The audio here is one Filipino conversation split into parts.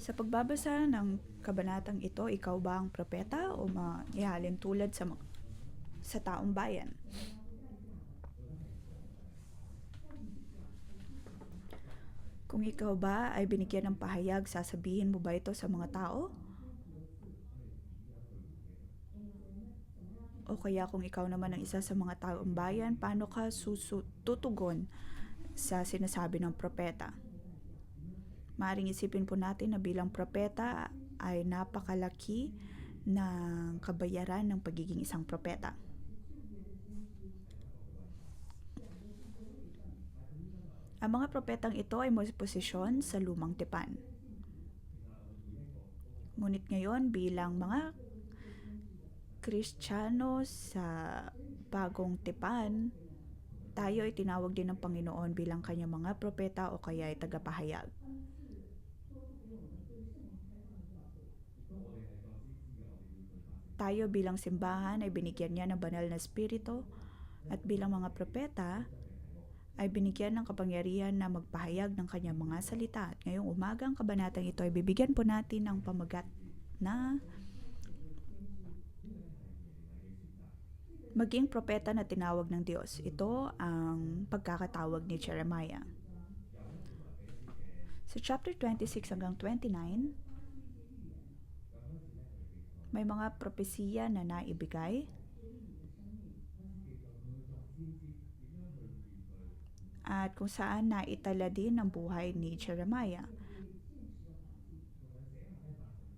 Sa pagbabasa ng kabanatang ito, ikaw ba ang propeta o mangyahalin tulad sa taong bayan? Kung ikaw ba ay binigyan ng pahayag, sasabihin mo ba ito sa mga tao? O kaya kung ikaw naman ang isa sa mga taong bayan, paano ka tutugon sa sinasabi ng propeta? Maaring isipin po natin na bilang propeta ay napakalaki ng kabayaran ng pagiging isang propeta. Ang mga propetang ito ay may posisyon sa lumang tipan. Ngunit ngayon bilang mga Kristiyano sa bagong tipan, tayo ay tinawag din ng Panginoon bilang kanyang mga propeta o kaya ay tagapahayag. Tayo bilang simbahan ay binigyan niya ng banal na espiritu at bilang mga propeta ay binigyan ng kapangyarihan na magpahayag ng kanyang mga salita. At ngayong umaga ang kabanatang ito ay bibigyan po natin ng pamagat na maging propeta na tinawag ng Diyos. Ito ang pagkakatawag ni Jeremiah. Sa chapter 26 hanggang 29, may mga propesiya na naibigay at kung saan naitala din ang buhay ni Jeremiah.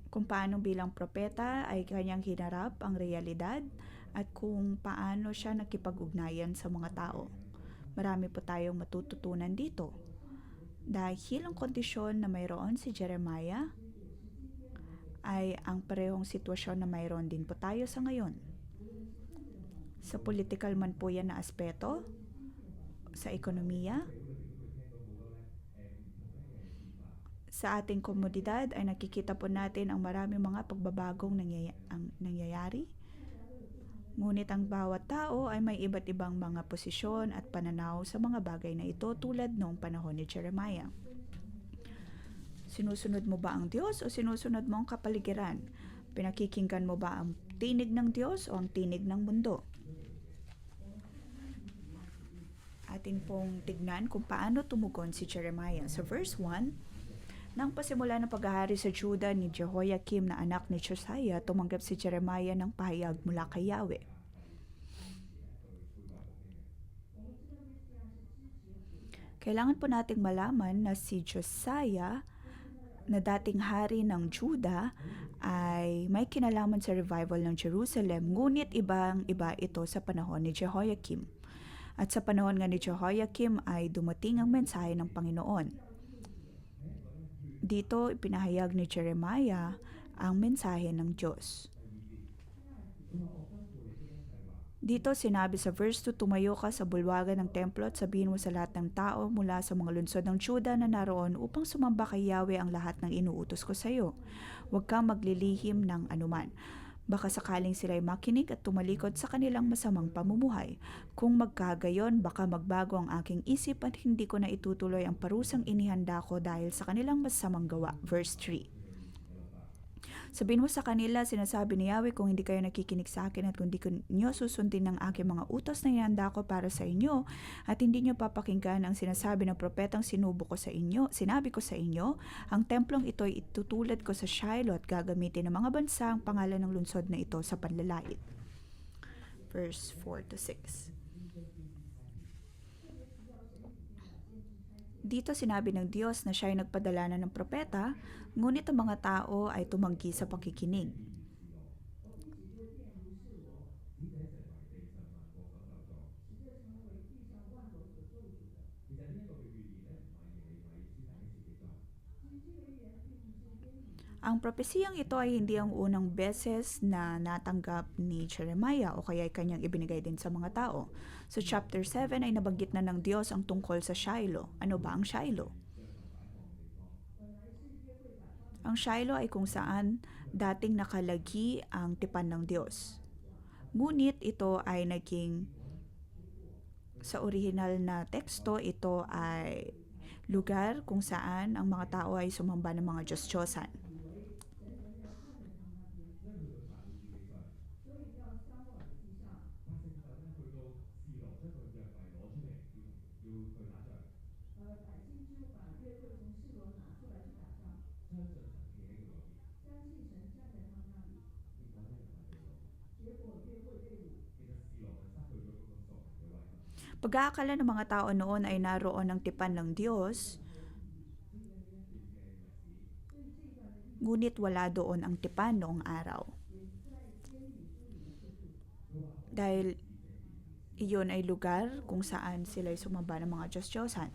Kung paano bilang propeta ay kanyang hinarap ang realidad at kung paano siya nakipag-ugnayan sa mga tao. Marami po tayong matututunan dito. Dahil ang kondisyon na mayroon si Jeremiah ay ang parehong sitwasyon na mayroon din po tayo sa ngayon. Sa political man po yan na aspeto, sa ekonomiya, sa ating komunidad ay nakikita po natin ang maraming mga pagbabagong nangyayari. Ngunit ang bawat tao ay may iba't ibang mga posisyon at pananaw sa mga bagay na ito tulad noong panahon ni Jeremiah. Sinusunod mo ba ang Diyos o sinusunod mo ang kapaligiran? Pinakikinggan mo ba ang tinig ng Diyos o ang tinig ng mundo? Atin pong tignan kung paano tumugon si Jeremiah. Sa verse 1, nang pasimula ng paghahari sa Juda ni Jehoiakim na anak ni Josiah, tumanggap si Jeremiah ng pahayag mula kay Yahweh. Kailangan po nating malaman na si Josiah na dating hari ng Juda ay may kinalaman sa revival ng Jerusalem, ngunit ibang-iba ito sa panahon ni Jehoiakim. At sa panahon nga ni Jehoiakim ay dumating ang mensahe ng Panginoon. Dito ipinahayag ni Jeremiah ang mensahe ng Diyos. Dito sinabi sa verse 2, tumayo ka sa bulwagan ng templo at sabihin mo sa lahat ng tao mula sa mga lungsod ng Juda na naroon upang sumamba kay Yahweh ang lahat ng inuutos ko sa iyo. Huwag kang maglilihim ng anuman. Baka sakaling sila'y makinig at tumalikod sa kanilang masamang pamumuhay. Kung magkagayon, baka magbago ang aking isip at hindi ko na itutuloy ang parusang inihanda ko dahil sa kanilang masamang gawa. Verse 3. Sabihin mo sa kanila, sinasabi ni Yahweh, kung hindi kayo nakikinig sa akin at kung hindi nyo susundin ng aking mga utos na inihanda ko para sa inyo at hindi nyo papakinggan ang sinasabi ng propetang sinabi ko sa inyo, ang templong ito ay itutulad ko sa Shiloh at gagamitin ng mga bansa ang pangalan ng lungsod na ito sa panlalait. Verse 4-6. Dito sinabi ng Diyos na siya ay nagpadala na ng propeta, ngunit ang mga tao ay tumanggi sa pakikinig. Ang propesiyang ito ay hindi ang unang beses na natanggap ni Jeremiah o kaya ay kanyang ibinigay din sa mga tao. Sa chapter 7 ay nabanggit na ng Diyos ang tungkol sa Shiloh. Ano ba ang Shiloh? Ang Shiloh ay kung saan dating nakalagi ang tipan ng Diyos. Ngunit ito ay naging, sa original na teksto, ito ay lugar kung saan ang mga tao ay sumamba ng mga Diyos-Diyosan. Pag-aakala ng mga tao noon ay naroon ang tipan ng Diyos, ngunit wala doon ang tipan noong araw. Dahil iyon ay lugar kung saan sila ay sumamba ng mga Diyos-Diyosan.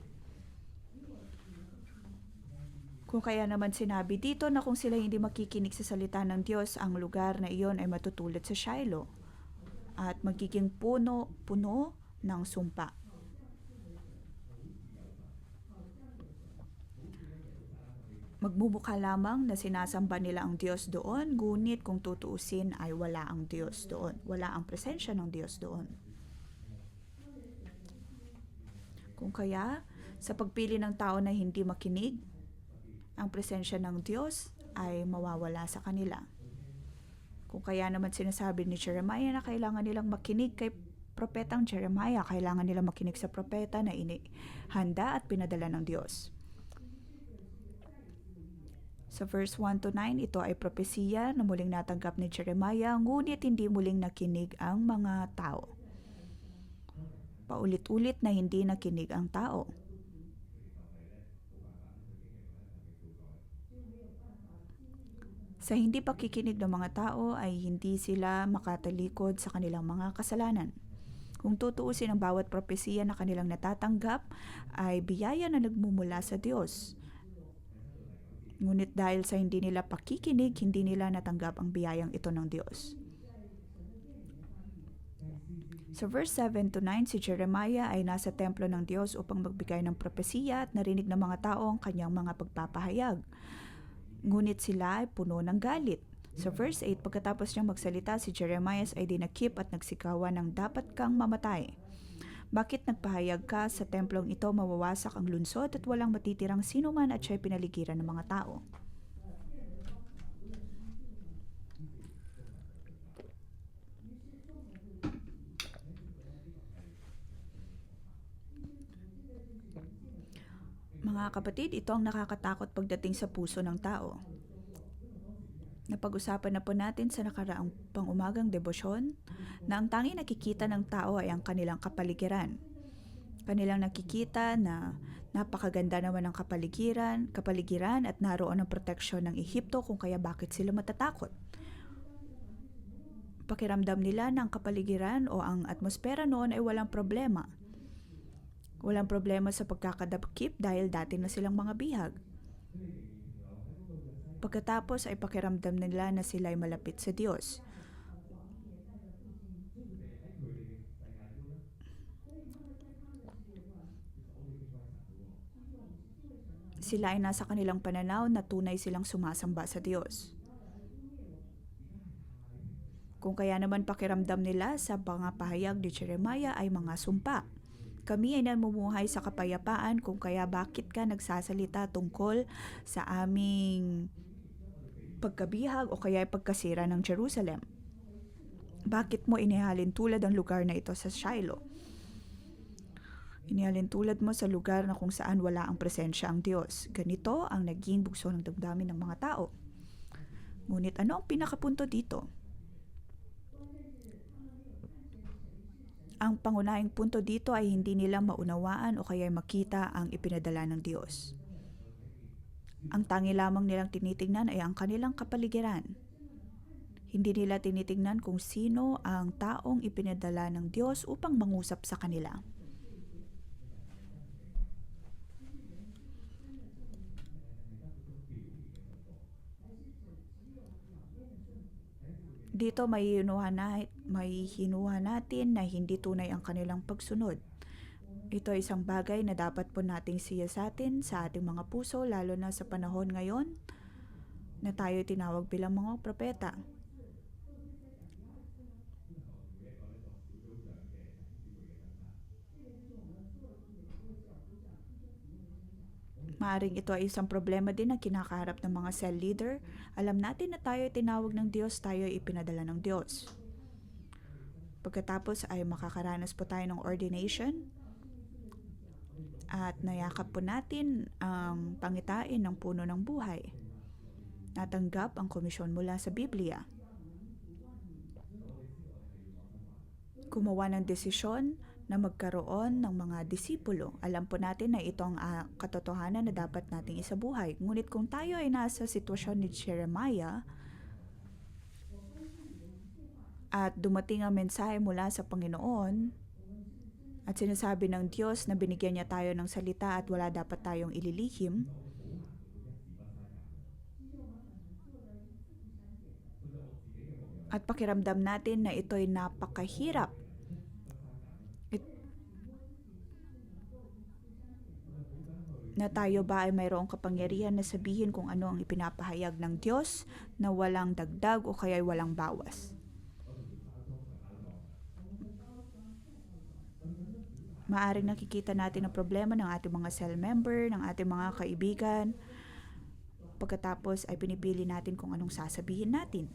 Kung kaya naman sinabi dito na kung sila hindi makikinig sa salita ng Diyos, ang lugar na iyon ay matutulad sa Shiloh at magiging puno ng sumpa. Magmumukha lamang na sinasamba nila ang Diyos doon, ngunit kung tutuusin ay wala ang Diyos doon. Wala ang presensya ng Diyos doon. Kung kaya, sa pagpili ng tao na hindi makinig, ang presensya ng Diyos ay mawawala sa kanila. Kung kaya naman sinasabi ni Jeremiah na kailangan nilang makinig kay propetang Jeremiah, kailangan nilang makinig sa propeta na inihanda at pinadala ng Diyos. Sa verse 1 to 9, ito ay propesiya na muling natanggap ni Jeremiah, ngunit hindi muling nakinig ang mga tao. Paulit-ulit na hindi nakinig ang tao. Sa hindi pakikinig ng mga tao ay hindi sila makatalikod sa kanilang mga kasalanan. Kung tutuusin ang bawat propesiya na kanilang natatanggap ay biyaya na nagmumula sa Diyos. Ngunit dahil sa hindi nila pakikinig, hindi nila natanggap ang biyayang ito ng Diyos. Sa verse 7 to 9, si Jeremiah ay nasa templo ng Diyos upang magbigay ng propesiya at narinig ng mga tao ang kanyang mga pagpapahayag. Ngunit sila ay puno ng galit. Sa verse 8, pagkatapos niyang magsalita, si Jeremiah ay dinakip at nagsikawan ng dapat kang mamatay. Bakit nagpahayag ka sa templong ito, mawawasak ang lungsod at walang matitirang sino man at siya'y pinaligiran ng mga tao? Mga kapatid, ito ang nakakatakot pagdating sa puso ng tao. Napag-usapan na po natin sa nakaraang pang-umagang debosyon na ang tanging nakikita ng tao ay ang kanilang kapaligiran. Kanilang nakikita na napakaganda naman ng kapaligiran at naroon ang proteksyon ng Ehipto, kung kaya bakit sila matatakot. Pakiramdam nila na ang kapaligiran o ang atmosfera noon ay walang problema. Walang problema sa pagkakadakip dahil dati na silang mga bihag. Pagkatapos ay pakiramdam nila na sila ay malapit sa Diyos. Sila ay nasa kanilang pananaw na tunay silang sumasamba sa Diyos. Kung kaya naman pakiramdam nila sa mga pahayag ni Jeremiah ay mga sumpa. Kami ay namumuhay sa kapayapaan, kung kaya bakit ka nagsasalita tungkol sa aming pagkabihag o kaya pagkasira ng Jerusalem? Bakit mo inihalin tulad ang lugar na ito sa Shiloh? Inihalin tulad mo sa lugar na kung saan wala ang presensya ang Diyos. Ganito ang naging bugso ng damdamin ng mga tao. Ngunit ano ang pinakapunto dito? Ang pangunahing punto dito ay hindi nila maunawaan o kaya makita ang ipinadala ng Diyos. Ang tangi lamang nilang tinitingnan ay ang kanilang kapaligiran. Hindi nila tinitingnan kung sino ang taong ipinadala ng Diyos upang mangusap sa kanila. Dito may hinuha natin na hindi tunay ang kanilang pagsunod. Ito ay isang bagay na dapat po nating siyasatin sa ating mga puso, lalo na sa panahon ngayon na tayo tinawag bilang mga propeta. Maaring ito ay isang problema din na kinakaharap ng mga cell leader. Alam natin na tayo ay tinawag ng Diyos, tayo ay ipinadala ng Diyos. Pagkatapos ay makakaranas po tayo ng ordination at nayakap po natin ang pangitain ng puno ng buhay. Natanggap ang komisyon mula sa Biblia. Gumawa ng desisyon na magkaroon ng mga disipulo. Alam po natin na ito ang katotohanan na dapat nating isabuhay. Ngunit kung tayo ay nasa sitwasyon ni Jeremiah at dumating ang mensahe mula sa Panginoon at sinasabi ng Diyos na binigyan niya tayo ng salita at wala dapat tayong ililihim, at pakiramdam natin na ito'y napakahirap, na tayo ba ay mayroong kapangyarihan na sabihin kung ano ang ipinapahayag ng Diyos na walang dagdag o kaya walang bawas. Maaring nakikita natin ang problema ng ating mga cell member, ng ating mga kaibigan. Pagkatapos ay pinipili natin kung anong sasabihin natin.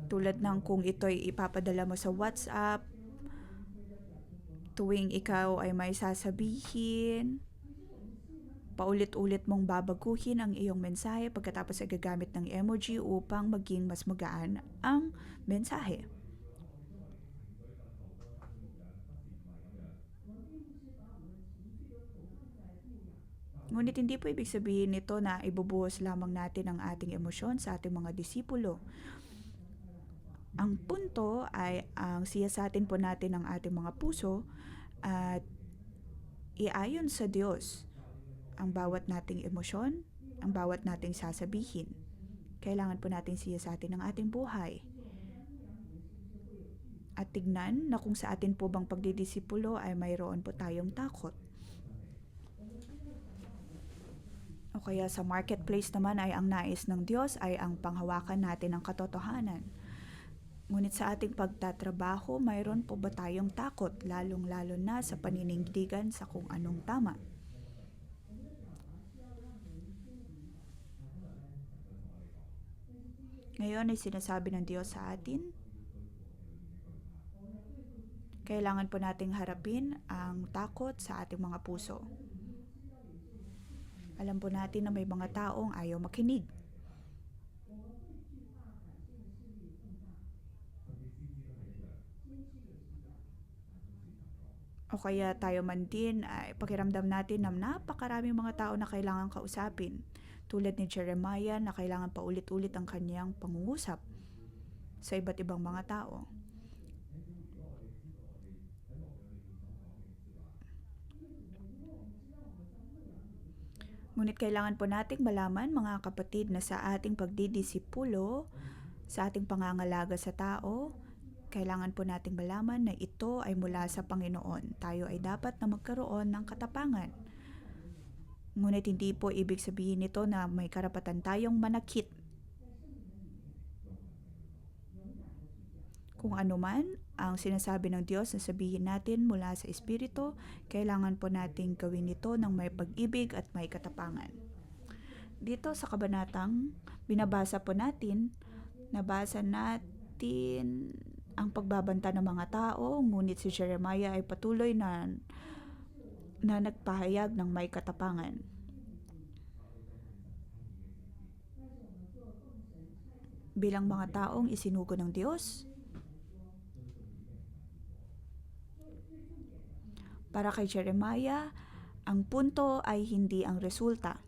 Tulad ng kung ito'y ipapadala mo sa WhatsApp, tuwing ikaw ay may sasabihin, paulit-ulit mong babaguhin ang iyong mensahe pagkatapos ay gagamit ng emoji upang maging mas magaan ang mensahe. Ngunit hindi po ibig sabihin nito na ibubuhos lamang natin ang ating emosyon sa ating mga disipulo. Ang punto ay ang siyasatin po natin ang ating mga puso at iayon sa Diyos ang bawat nating emosyon, ang bawat nating sasabihin. Kailangan po natin siyasatin ang ating buhay. At tignan na kung sa atin po bang pagdidisipulo ay mayroon po tayong takot. O kaya sa marketplace naman ay ang nais ng Diyos ay ang panghawakan natin ng katotohanan. Ngunit sa ating pagtatrabaho, mayroon po ba tayong takot, lalong-lalo na sa paninindigan sa kung anong tama? Ngayon ay sinasabi ng Diyos sa atin, kailangan po nating harapin ang takot sa ating mga puso. Alam po natin na may mga taong ayaw makinig. O kaya tayo man din ay pakiramdam natin na napakaraming mga tao na kailangan kausapin. Tulad ni Jeremiah na kailangan paulit-ulit ang kanyang pangungusap sa iba't ibang mga tao. Ngunit kailangan po nating malaman, mga kapatid, na sa ating pagdidisipulo, sa ating pangangalaga sa tao, kailangan po nating malaman na ito ay mula sa Panginoon. Tayo ay dapat na magkaroon ng katapangan. Ngunit hindi po ibig sabihin nito na may karapatan tayong manakit. Kung ano man ang sinasabi ng Diyos na sabihin natin mula sa Espiritu, kailangan po nating gawin ito ng may pag-ibig at may katapangan. Dito sa kabanatang binabasa po natin, nabasa natin ang pagbabanta ng mga tao, ngunit si Jeremiah ay patuloy na nagpahayag ng may katapangan. Bilang mga taong isinugo ng Diyos, para kay Jeremiah, ang punto ay hindi ang resulta.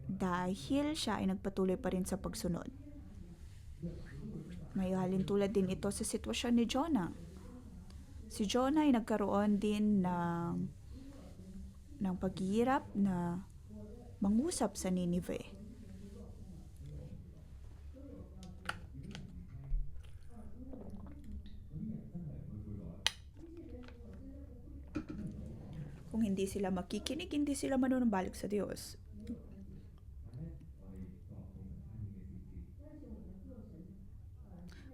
Dahil siya ay nagpatuloy pa rin sa pagsunod. May halintulad din ito sa sitwasyon ni Jonah. Si Jonah ay nagkaroon din ng paghihirap na mangusap sa Nineveh. Kung hindi sila makikinig, hindi sila manunumbalik sa Diyos.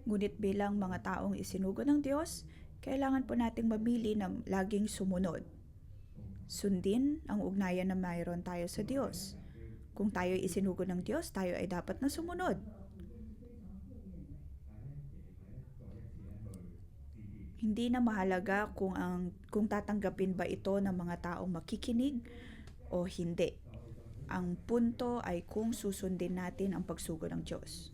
Ngunit bilang mga taong isinugo ng Diyos, kailangan po nating mamili na laging sumunod. Sundin ang ugnayan na mayroon tayo sa Diyos. Kung tayo ay isinugo ng Diyos, tayo ay dapat na sumunod. Hindi na mahalaga kung tatanggapin ba ito ng mga taong makikinig o hindi. Ang punto ay kung susundin natin ang pagsugo ng Diyos.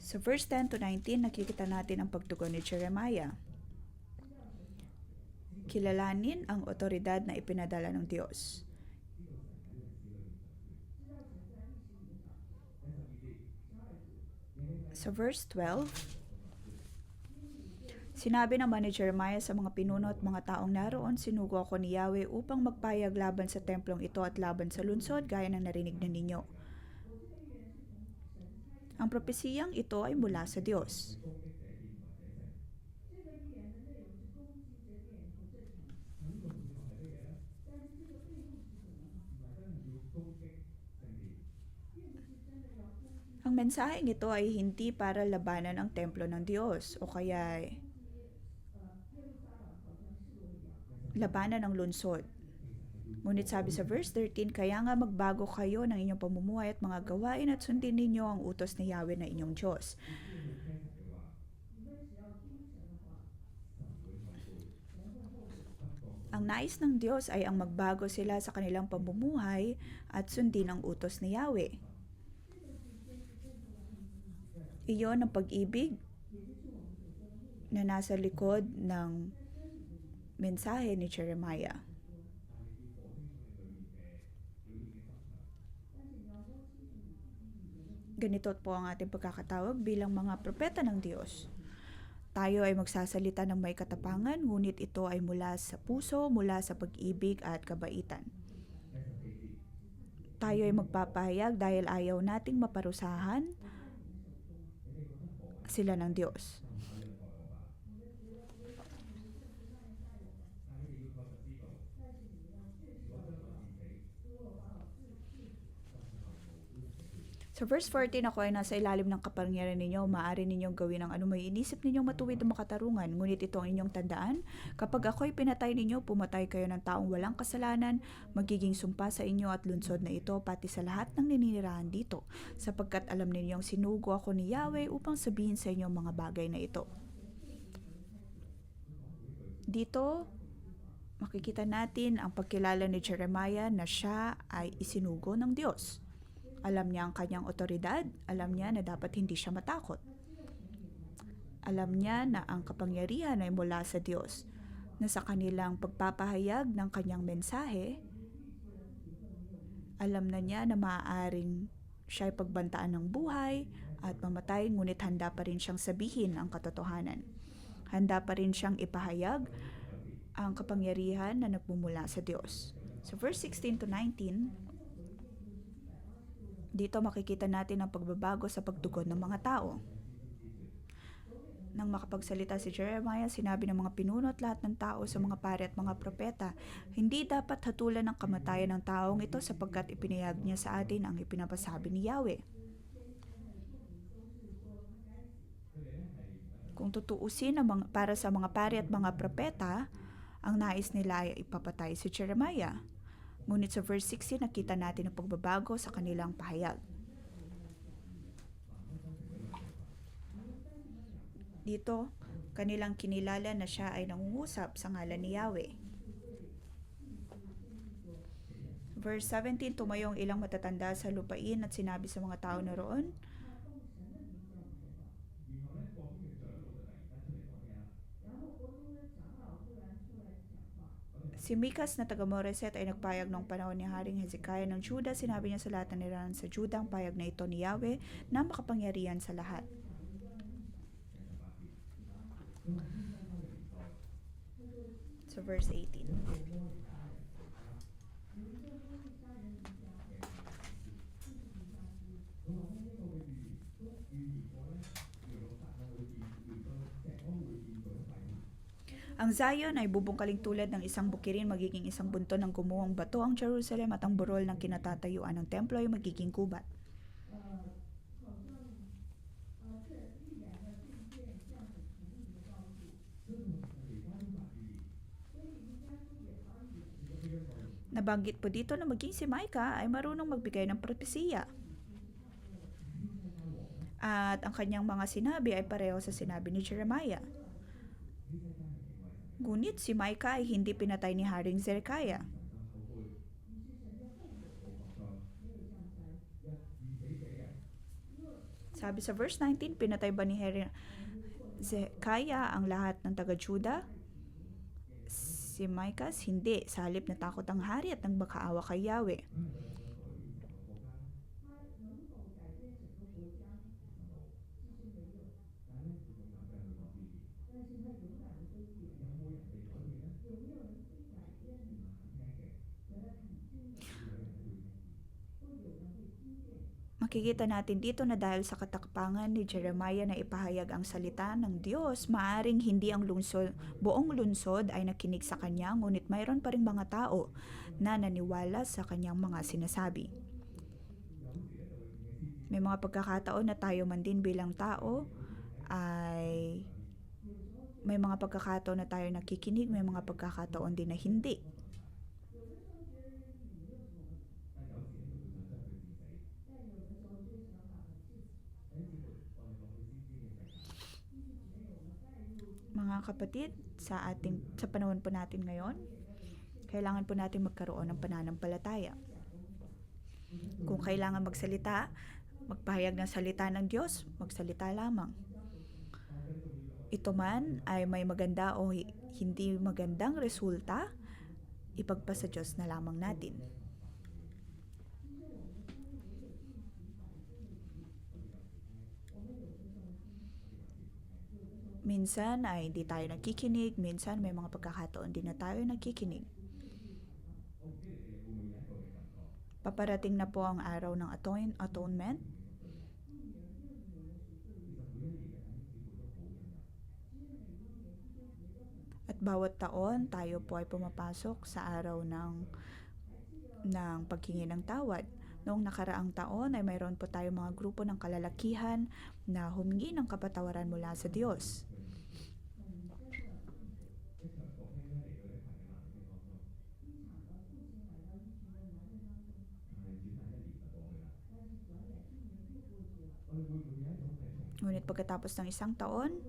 Sa verse 10 to 19, nakikita natin ang pagtugon ni Jeremiah. Kilalanin ang otoridad na ipinadala ng Diyos. Sa verse 12, sinabi naman ni Jeremiah sa mga pinuno at mga taong naroon, sinugo ako ni Yahweh upang magpayag laban sa templong ito at laban sa lungsod gaya ng narinig na ninyo. Ang propesiyang ito ay mula sa Diyos. Ang mensaheng ito ay hindi para labanan ang templo ng Diyos o kaya labanan ang lungsod. Ngunit sabi sa verse 13, kaya nga magbago kayo ng inyong pamumuhay at mga gawain at sundin ninyo ang utos ni Yahweh na inyong Diyos. Ang nais ng Diyos ay ang magbago sila sa kanilang pamumuhay at sundin ang utos ni Yahweh. Iyon ang pag-ibig na nasa likod ng mensahe ni Jeremiah. Ganito po ang ating pagkakatawag bilang mga propeta ng Diyos. Tayo ay magsasalita ng may katapangan, ngunit ito ay mula sa puso, mula sa pag-ibig at kabaitan. Tayo ay magpapahayag dahil ayaw nating maparusahan sila ng Diyos. Sa verse 14, ako ay nasa ilalim ng kapangyarihan ninyo, maaari ninyong gawin ang anumang inisip ninyong matuwid o makatarungan. Ngunit ito ang inyong tandaan, kapag ako'y pinatay ninyo, pumatay kayo ng taong walang kasalanan, magiging sumpa sa inyo at lunsod na ito, pati sa lahat ng nininirahan dito, sapagkat alam ninyong sinugo ako ni Yahweh upang sabihin sa inyo mga bagay na ito. Dito, makikita natin ang pagkilala ni Jeremiah na siya ay isinugo ng Diyos. Alam niya ang kanyang otoridad, alam niya na dapat hindi siya matakot. Alam niya na ang kapangyarihan ay mula sa Diyos, na sa kanilang pagpapahayag ng kanyang mensahe, alam na niya na maaaring siya ay pagbantaan ng buhay at mamatay, ngunit handa pa rin siyang sabihin ang katotohanan. Handa pa rin siyang ipahayag ang kapangyarihan na nagmumula sa Diyos. So verse 16 to 19, dito makikita natin ang pagbabago sa pagtugon ng mga tao. Nang makapagsalita si Jeremiah, sinabi ng mga pinuno at lahat ng tao sa mga pari at mga propeta, hindi dapat hatulan ng kamatayan ng taong ito sapagkat ipinahayag niya sa atin ang ipinapasabi ni Yahweh. Kung tutuusin para sa mga pari at mga propeta, ang nais nila ay ipapatay si Jeremiah. Ngunit sa verse 16, nakita natin ang pagbabago sa kanilang pahayag. Dito, kanilang kinilala na siya ay nangungusap sa ngalan ni Yahweh. Verse 17, tumayong ilang matatanda sa lupain at sinabi sa mga tao na roon, si Mikas na taga Moreset ay nagpayag noong panahon ni Haring Hezekiah ng Juda. Sinabi niya sa lahat ng nirahan sa Juda ang payag na ito ni Yahweh na makapangyarihan sa lahat. So verse 18. Ang Zion ay bubungkaling tulad ng isang bukirin, magiging isang bunto ng gumuhong bato ang Jerusalem, at ang burol ng kinatatayuan ng templo ay magiging gubat. Nabanggit po dito na maging si Micah ay marunong magbigay ng propesiya. At ang kanyang mga sinabi ay pareho sa sinabi ni Jeremiah. Ngunit si Micah ay hindi pinatay ni Haring Zedekiah. Sabi sa verse 19, pinatay ba ni Zedekiah ang lahat ng taga-Juda? Si Micah, hindi. Sa halip natakot ang hari at nang makaawa kay Yahweh. Makikita natin dito na dahil sa katakpangan ni Jeremiah na ipahayag ang salita ng Diyos, maaring hindi ang buong lungsod ay nakinig sa kanya, ngunit mayroon pa ring mga tao na naniwala sa kanyang mga sinasabi. May mga pagkakataon na tayo man din bilang tao ay may mga pagkakataon na tayo nakikinig, may mga pagkakataon din na hindi. Mga kapatid, sa panahon po natin ngayon, kailangan po natin magkaroon ng pananampalataya. Kung kailangan magsalita, magpahayag ng salita ng Diyos, magsalita lamang. Ito man ay may maganda o hindi magandang resulta, ipagpasa Diyos na lamang natin. Minsan ay hindi tayo nagkikinig, minsan may mga pagkakataon din na tayo nagkikinig. Paparating na po ang araw ng atonement. At bawat taon, tayo po ay pumapasok sa araw ng paghingi ng tawad. Noong nakaraang taon ay mayroon po tayo mga grupo ng kalalakihan na humingi ng kapatawaran mula sa Diyos. Ngunit pagkatapos ng isang taon,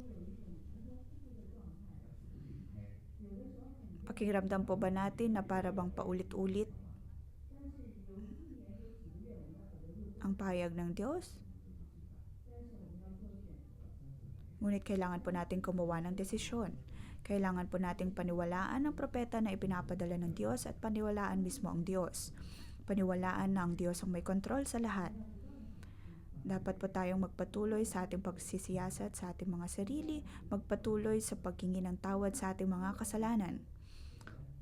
pakiramdam po ba natin na para bang paulit-ulit ang pahayag ng Diyos? Ngunit kailangan po natin gumawa ng desisyon. Kailangan po nating paniwalaan ang propeta na ipinapadala ng Diyos at paniwalaan mismo ang Diyos. Paniwalaan na ang Diyos ang may kontrol sa lahat. Dapat po tayong magpatuloy sa ating pagsisiyasat sa ating mga sarili, magpatuloy sa paghingi ng tawad sa ating mga kasalanan.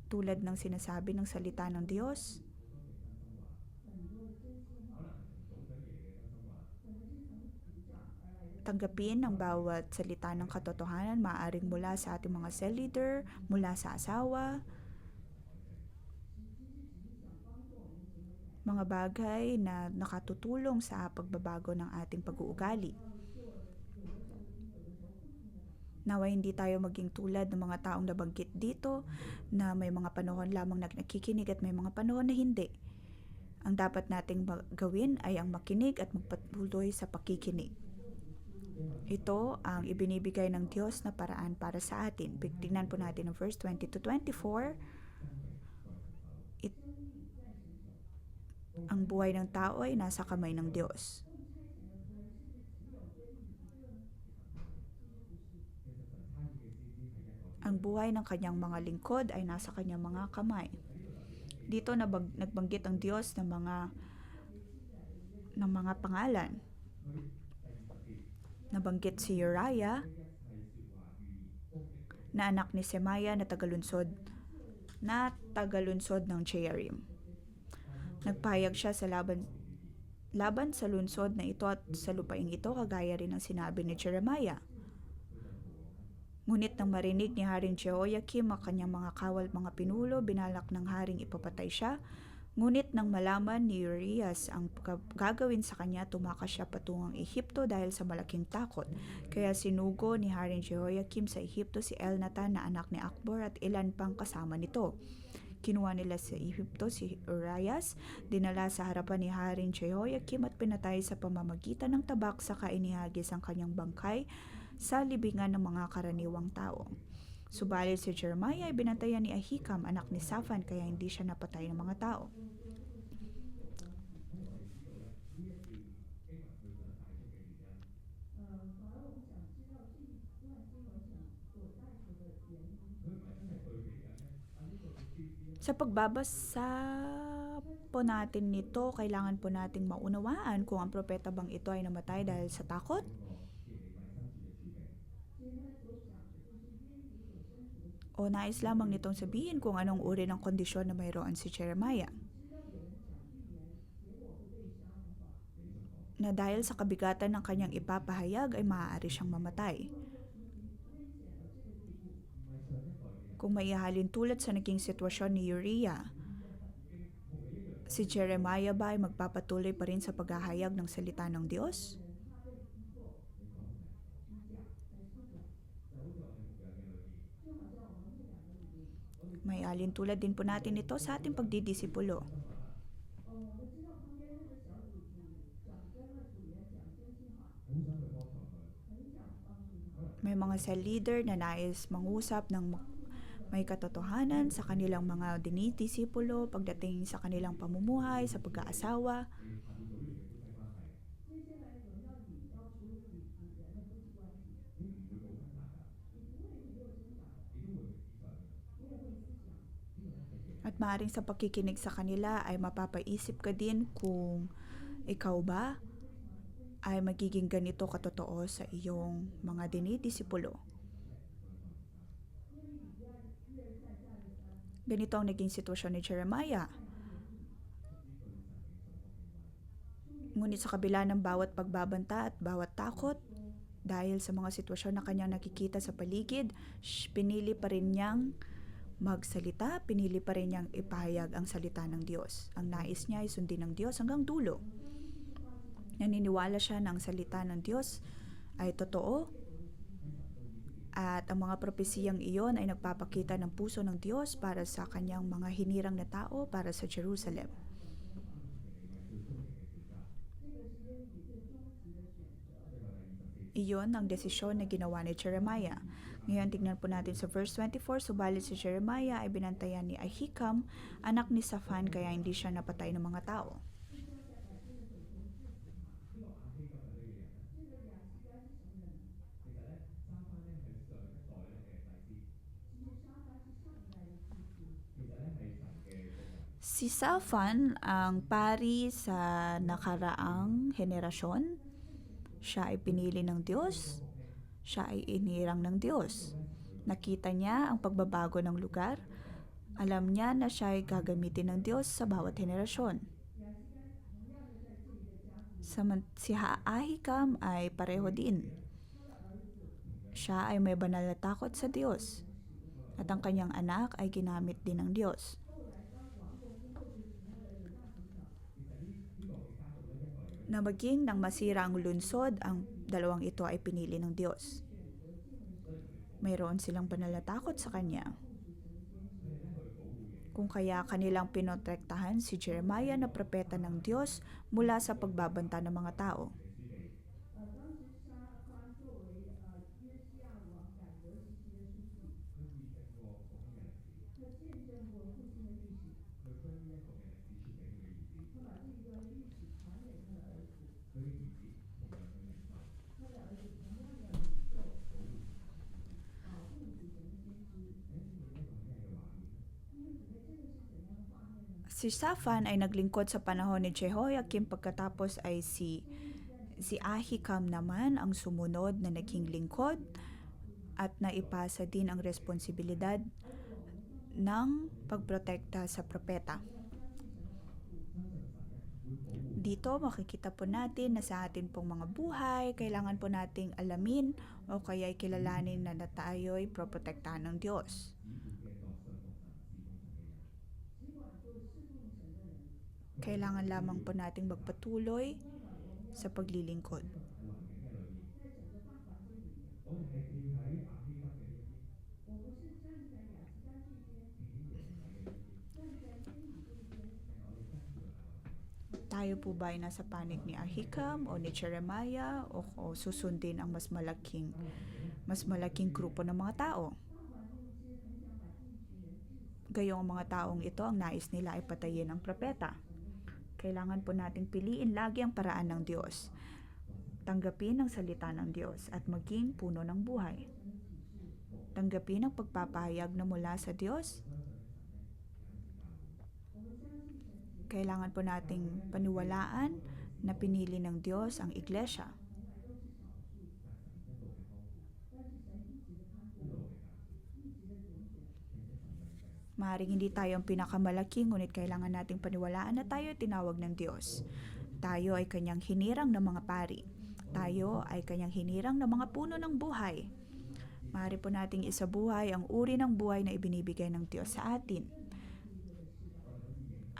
Tulad ng sinasabi ng salita ng Diyos, tanggapin ang bawat salita ng katotohanan, maaaring mula sa ating mga cell leader, mula sa asawa, mga bagay na nakatutulong sa pagbabago ng ating pag-uugali. Nawa hindi tayo maging tulad ng mga taong nabanggit dito na may mga panahon lamang na nakikinig at may mga panahon na hindi. Ang dapat nating gawin ay ang makinig at magpatuloy sa pakikinig. Ito ang ibinibigay ng Diyos na paraan para sa atin. Tingnan po natin ang verse 20 to 24. Ang buhay ng tao ay nasa kamay ng Diyos. Ang buhay ng kanyang mga lingkod ay nasa kanyang mga kamay. Dito nagbanggit ang Diyos ng mga pangalan. Nabanggit si Uriah na anak ni Semaiah na tagalunsod ng Jearim. Nagpahayag siya sa laban sa lunsod na ito at sa lupaing ito, kagaya rin ng sinabi ni Jeremiah. Ngunit nang marinig ni Haring Jehoiakim ang kanyang mga kawal mga pinulo, binalak ng haring ipapatay siya. Ngunit nang malaman ni Urias ang gagawin sa kanya, tumakas siya patungang Ehipto dahil sa malaking takot. Kaya sinugo ni Haring Jehoiakim sa Ehipto si Elnatan na anak ni Akbor at ilan pang kasama nito. Kinuha nila sa Ehipto si Urias, dinala sa harapan ni Haring Jehoiakim at pinatay sa pamamagitan ng tabak, saka inihagis ang kanyang bangkay sa libingan ng mga karaniwang tao. Subalit si Jeremiah ay binantayan ni Ahikam, anak ni Safan, kaya hindi siya napatay ng mga tao. Sa pagbabasa po natin nito, kailangan po nating maunawaan kung ang propeta bang ito ay namatay dahil sa takot o nais lamang nitong sabihin kung anong uri ng kondisyon na mayroon si Jeremiah. Na dahil sa kabigatan ng kanyang ipapahayag ay maaari siyang mamatay. Kung maihalin tulad sa naging sitwasyon ni Uriah, si Jeremiah ba ay magpapatuloy pa rin sa paghahayag ng salita ng Diyos? May alin tulad din po natin ito sa ating pagdidisipulo. May mga cell leader na nais mangusap ng may katotohanan sa kanilang mga dinidisipulo pagdating sa kanilang pamumuhay, sa pag-aasawa. At maaaring sa pakikinig sa kanila ay mapapaisip ka din kung ikaw ba ay magiging ganito katotoo sa iyong mga dinidisipulo. Ganito ang naging sitwasyon ni Jeremiah. Ngunit sa kabila ng bawat pagbabanta at bawat takot, dahil sa mga sitwasyon na kanyang nakikita sa paligid, pinili pa rin niyang magsalita, pinili pa rin niyang ipahayag ang salita ng Diyos. Ang nais niya ay sundin ng Diyos hanggang dulo. Naniniwala siya na ang salita ng Diyos ay totoo at ang mga propesiyang iyon ay nagpapakita ng puso ng Diyos para sa kanyang mga hinirang na tao para sa Jerusalem. Iyon ang desisyon na ginawa ni Jeremiah. Ngayon tignan po natin sa verse 24, subalit si Jeremiah ay binantayan ni Ahikam, anak ni Safan, kaya hindi siya napatay ng mga tao. Si Safan ang pari sa nakaraang henerasyon. Siya ay pinili ng Diyos. Siya ay inirang ng Diyos. Nakita niya ang pagbabago ng lugar. Alam niya na siya ay gagamitin ng Diyos sa bawat henerasyon. Si Ahikam ay pareho din. Siya ay may banal na takot sa Diyos. At ang kanyang anak ay ginamit din ng Diyos. Na maging nang masira ang lungsod, ang dalawang ito ay pinili ng Diyos. Mayroon silang banal na takot sa Kanya. Kung kaya kanilang pinotektahan si Jeremiah na propeta ng Diyos mula sa pagbabanta ng mga tao. Si Safan ay naglingkod sa panahon ni Jehoiakim, pagkatapos ay si Ahikam naman ang sumunod na naging lingkod at naipasa din ang responsibilidad ng pagprotekta sa propeta. Dito makikita po natin na sa atin pong mga buhay, kailangan po nating alamin o kaya'y kilalanin na tayo'y proprotektahan ng Diyos. Kailangan lamang po nating magpatuloy sa paglilingkod. Tayo po ba ay nasa panig ni Ahikam o ni Jeremiah o susundin ang mas malaking grupo ng mga tao? Gayong ang mga taong ito ang nais nila ay patayin ang propeta. Kailangan po nating piliin lagi ang paraan ng Diyos. Tanggapin ang salita ng Diyos at maging puno ng buhay. Tanggapin ang pagpapahayag na mula sa Diyos. Kailangan po nating paniwalaan na pinili ng Diyos ang iglesia. Maaaring hindi tayo ang pinakamalaki, ngunit kailangan nating paniwalaan na tayo ay tinawag ng Diyos. Tayo ay kanyang hinirang ng mga pari. Tayo ay kanyang hinirang ng mga puno ng buhay. Maaari po nating isabuhay ang uri ng buhay na ibinibigay ng Diyos sa atin.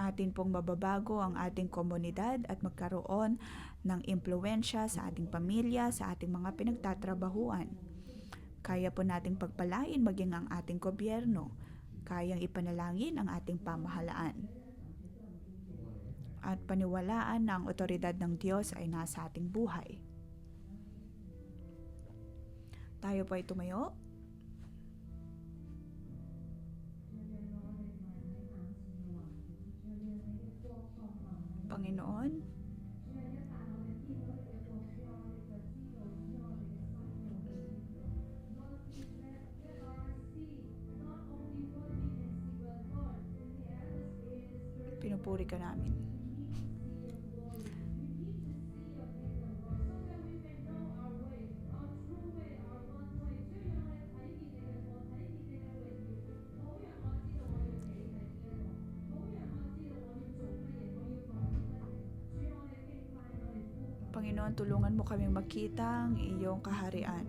Atin pong mababago ang ating komunidad at magkaroon ng impluensya sa ating pamilya, sa ating mga pinagtatrabahuan. Kaya po nating pagpalain maging ang ating gobyerno. Kayang ipanalangin ang ating pamahalaan. At paniwalaan na ang otoridad ng Diyos ay nasa ating buhay. Tayo po ay tumayo. Panginoon, pinupuri ka namin. Panginoon, tulungan mo kaming makita ang iyong kaharian.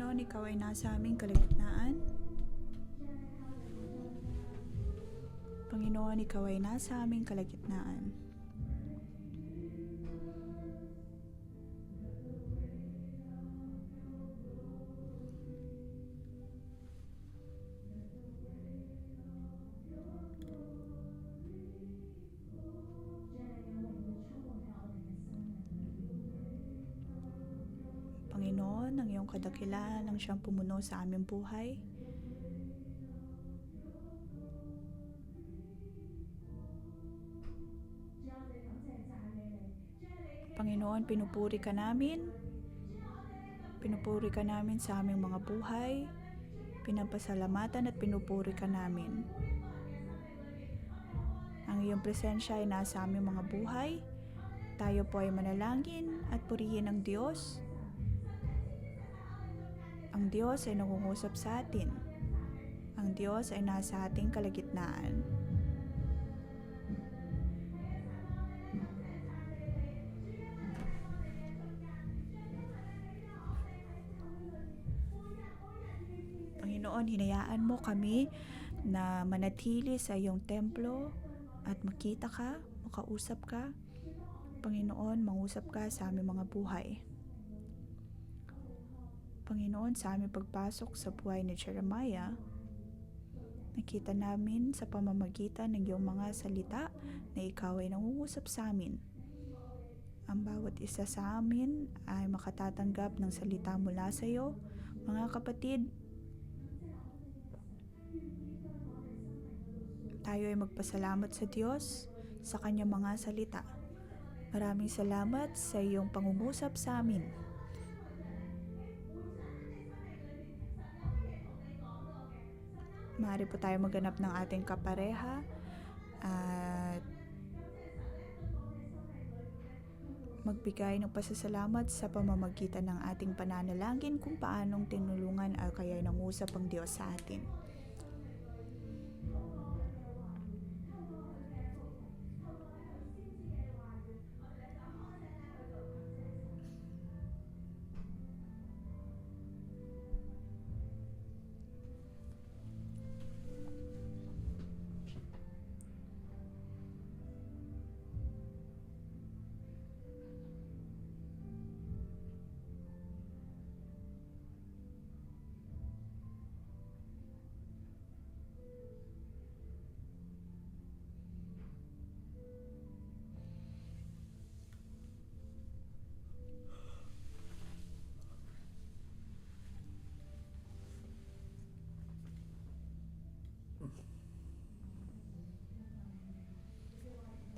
Panginoon, Ikaw ay nasa aming kalagitnaan. Panginoon, Ikaw ay nasa aming kalagitnaan. Panginoon, ang iyong kadakilaan ang siyang pumuno sa aming buhay. Panginoon, pinupuri ka namin. Pinupuri ka namin sa aming mga buhay. Pinapasalamatan at pinupuri ka namin. Ang iyong presensya ay nasa aming mga buhay. Tayo po ay manalangin at purihin ang Diyos. Ang Diyos ay nangungusap sa atin. Ang Diyos ay nasa ating kalagitnaan. Panginoon, hinayaan mo kami na manatili sa iyong templo at makita ka, makausap ka. Panginoon, mangusap ka sa aming mga buhay. Panginoon, sa aming pagpasok sa buhay ni Jeremiah, nakita namin sa pamamagitan ng iyong mga salita na ikaw ay nangungusap sa amin. Ang bawat isa sa amin ay makatatanggap ng salita mula sa iyo. Mga kapatid, tayo ay magpasalamat sa Diyos sa kanyang mga salita. Maraming salamat sa iyong pangungusap sa amin. Maaari po tayo maghanap ng ating kapareha at magbigay ng pasasalamat sa pamamagitan ng ating pananalangin kung paanong tinulungan o kaya nangusap ang Diyos sa atin.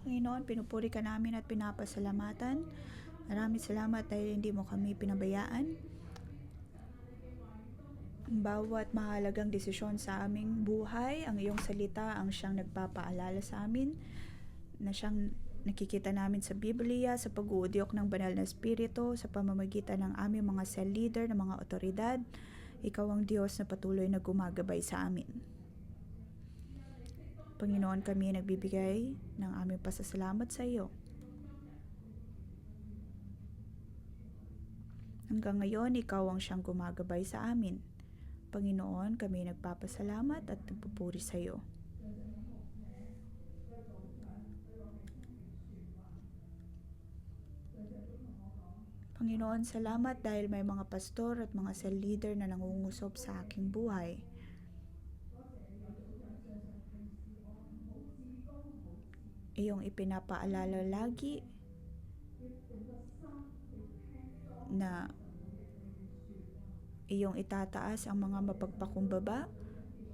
Panginoon, pinupuri ka namin at pinapasalamatan. Maraming salamat dahil hindi mo kami pinabayaan. Ang bawat mahalagang desisyon sa aming buhay, ang iyong salita ang siyang nagpapaalala sa amin, na siyang nakikita namin sa Biblia, sa pag-uudyok ng banal na espiritu, sa pamamagitan ng aming mga cell leader, ng mga otoridad. Ikaw ang Diyos na patuloy na gumagabay sa amin. Panginoon, kami nagbibigay ng aming pasasalamat sa iyo. Hanggang ngayon, ikaw ang siyang gumagabay sa amin. Panginoon, kami nagpapasalamat at nagpupuri sa iyo. Panginoon, salamat dahil may mga pastor at mga cell leader na nangungusap sa aking buhay. Iyong ipinapaalala lagi na iyong itataas ang mga mapagpakumbaba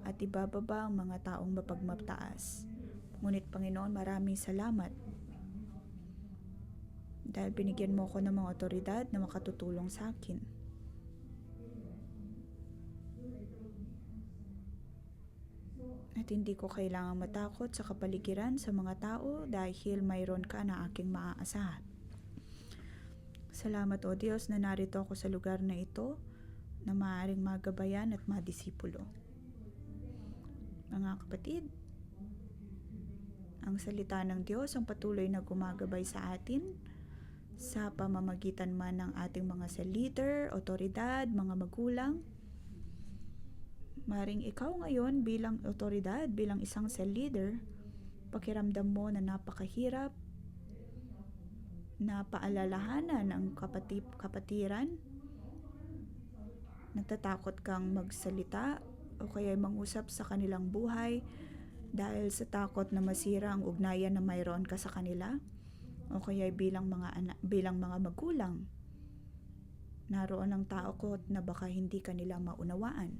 at ibababa ang mga taong mapagmataas. Ngunit Panginoon, maraming salamat dahil binigyan mo ko ng mga otoridad na makatutulong sa akin. At hindi ko kailangang matakot sa kapaligiran sa mga tao dahil mayroon ka na aking maaasahan. Salamat o Diyos na narito ako sa lugar na ito na maaaring magabayan at madisipulo. Mga kapatid, ang salita ng Diyos ang patuloy na gumagabay sa atin sa pamamagitan man ng ating mga cell leader, otoridad, mga magulang. Maring ikaw ngayon bilang otoridad, bilang isang cell leader, pakiramdam mo na napakahirap na paalalahanan ang kapatiran. Natatakot kang magsalita o kaya mangusap sa kanilang buhay dahil sa takot na masira ang ugnayan na mayroon ka sa kanila, o kaya bilang mga magulang, naroon ang takot na baka hindi kanila maunawaan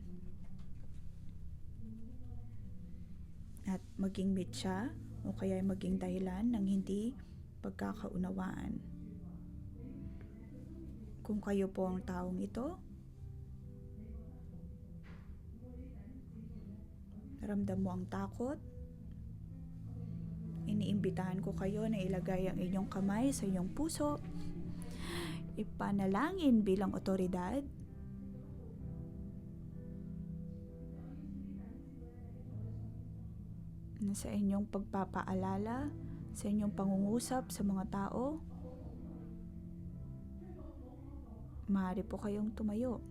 at maging mitya o kaya maging dahilan ng hindi pagkakaunawaan. Kung kayo po ang taong ito, ramdam mo ang takot, iniimbitahan ko kayo na ilagay ang inyong kamay sa inyong puso, ipanalangin bilang otoridad, na sa inyong pagpapaalala, sa inyong pangungusap sa mga tao, maaari po kayong tumayo.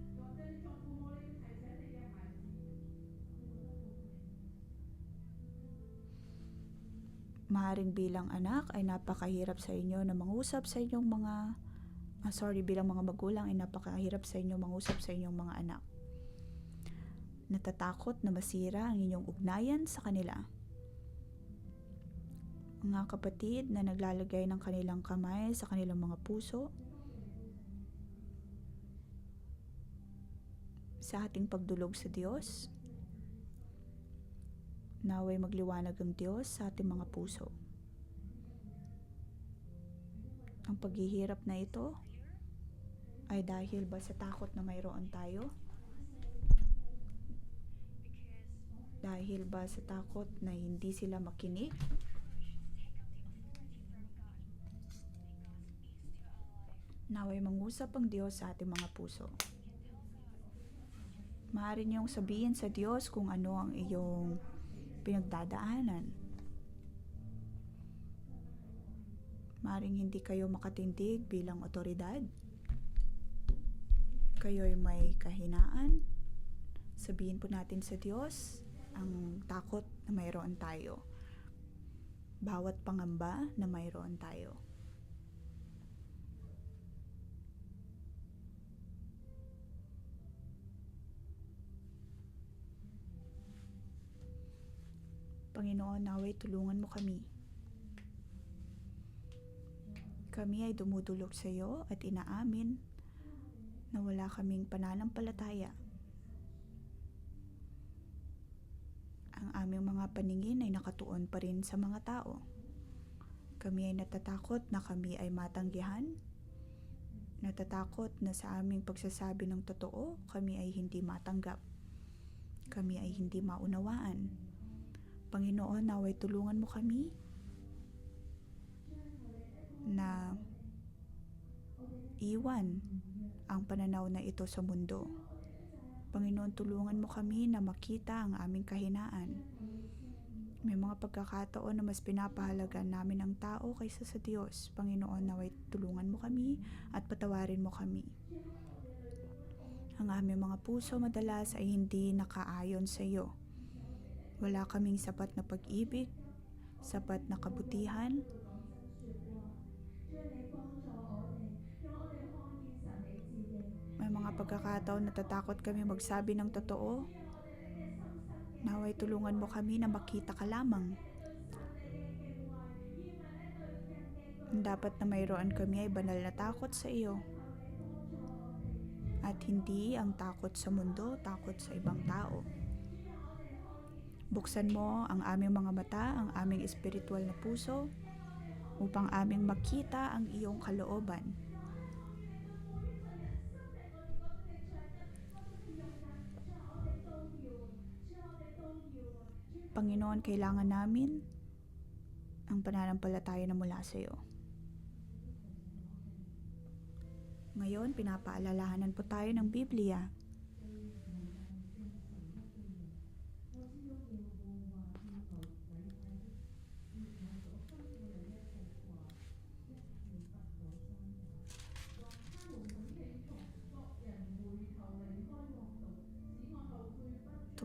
Maaring bilang anak ay napakahirap sa inyo na mangusap sa inyong bilang mga magulang ay napakahirap sa inyo mangusap sa inyong mga anak. Natatakot na masira ang inyong ugnayan sa kanila. Mga kapatid na naglalagay ng kanilang kamay sa kanilang mga puso, sa ating pagdulog sa Diyos, naway magliwanag ang Diyos sa ating mga puso. Ang paghihirap na ito ay dahil ba sa takot na mayroon tayo? Dahil ba sa takot na hindi sila makinig? Naway mangusap ang Diyos sa ating mga puso. Maaari niyong sabihin sa Diyos kung ano ang iyong pinagdadaanan. Maaring hindi kayo makatindig bilang otoridad. Kayo'y may kahinaan. Sabihin po natin sa Diyos ang takot na mayroon tayo. Bawat pangamba na mayroon tayo. Panginoon, naway tulungan mo kami. Kami ay dumudulog sa iyo at inaamin na wala kaming pananampalataya. Ang aming mga paningin ay nakatuon pa rin sa mga tao. Kami ay natatakot na kami ay matanggihan. Natatakot na sa aming pagsasabi ng totoo, kami ay hindi matanggap. Kami ay hindi maunawaan. Panginoon, naway tulungan mo kami na iwan ang pananaw na ito sa mundo. Panginoon, tulungan mo kami na makita ang aming kahinaan. May mga pagkakataon na mas pinapahalagan namin ang tao kaysa sa Diyos. Panginoon, naway tulungan mo kami at patawarin mo kami. Ang aming mga puso madalas ay hindi nakaayon sa iyo. Wala kaming sapat na pag-ibig, sapat na kabutihan. May mga pagkakataon natatakot kami magsabi ng totoo. Naway tulungan mo kami na makita ka lamang. Dapat na mayroon kami ay banal na takot sa iyo. At hindi ang takot sa mundo, takot sa ibang tao. Buksan mo ang aming mga mata, ang aming espiritual na puso, upang aming makita ang iyong kalooban. Panginoon, kailangan namin ang pananampalataya na mula sa iyo. Ngayon, pinapaalalahanan po tayo ng Biblia.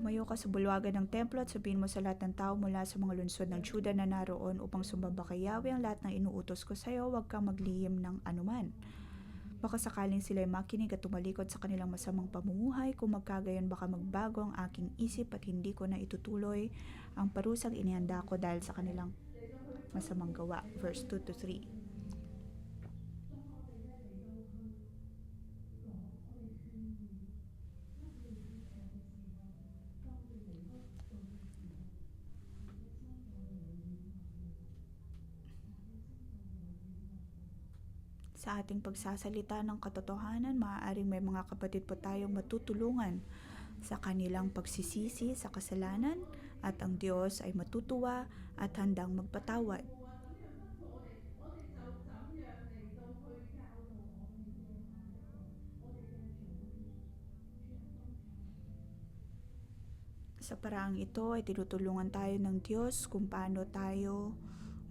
Tumayo ka sa bulwagan ng templo at sabihin mo sa lahat ng tao mula sa mga lungsod ng Juda na naroon upang sumamba kay Yahweh ang lahat ng inuutos ko sa iyo, huwag kang maglihim ng anuman. Baka sakaling sila'y makinig at tumalikod sa kanilang masamang pamumuhay, kung magkagayon baka magbago ang aking isip at hindi ko na itutuloy ang parusang inihanda ko dahil sa kanilang masamang gawa. Verse 2 to 3. Sa ating pagsasalita ng katotohanan, maaaring may mga kapatid po tayong matutulungan sa kanilang pagsisisi sa kasalanan at ang Diyos ay matutuwa at handang magpatawad. Sa paraang ito ay tinutulungan tayo ng Diyos kung paano tayo